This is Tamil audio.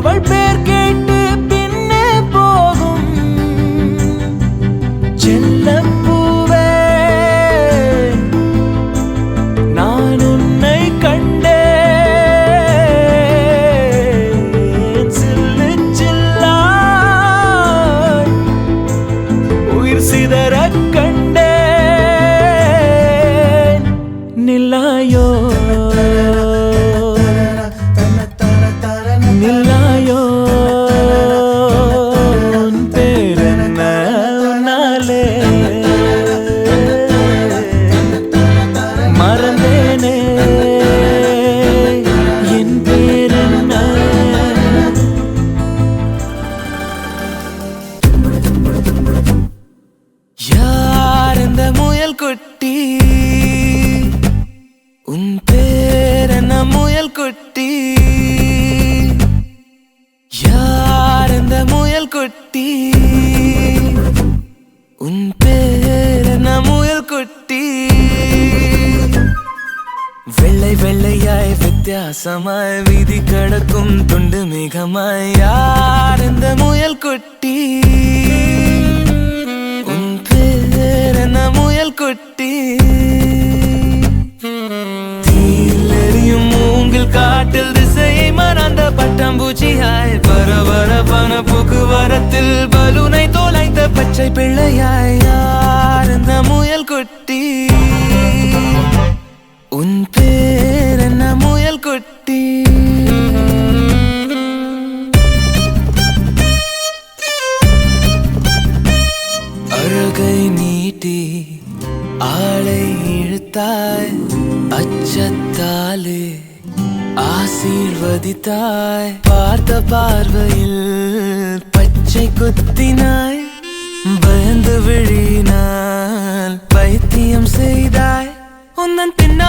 அவள் பேர் கேட்டு பின்னே போகும் செல்லப்பூவே நான் உன்னை கண்டேன் சில்லு சில்லாய் உயிர் சிதறக் கண்டேன் நில்லாயோ நில்லாயோ உன் பேரென்ன உன்னாலே மறந்தேனே என் பேரென்ன யார் இந்த முயல் குட்டி உன் பேரென்ன முயல் குட்டி யார் இந்த முயல் குட்டி உன் பேரென்ன முயல் குட்டி வெள்ளை வெள்ளையாய் வித்தியாசமாய் வீதி கடக்கும் துண்டு மேகமாய் யார் இந்த முயல் குட்டி உன் பேரென்ன முயல் குட்டி தீயிலெரியும் மூங்கில் காட்டில் திசையை மறந்த பட்டாம்பூச்சியாய் பரபரப்பான போக்குவரத்தில் பலூனை தோலைத்த பச்சை பிள்ளையாய் யார் இந்த முயல் குட்டி உன் பேரென்ன முயல் குட்டி அழகை நீட்டி ஆளை இழுத்தாய் அச்சத்தாலே ஆசீர்வதித்தாய் பார்த்த பார்வையில் பச்சை குத்தினாய் பயந்து விழினால் பைத்தியம் செய்தாய் உந்தன் பின்ன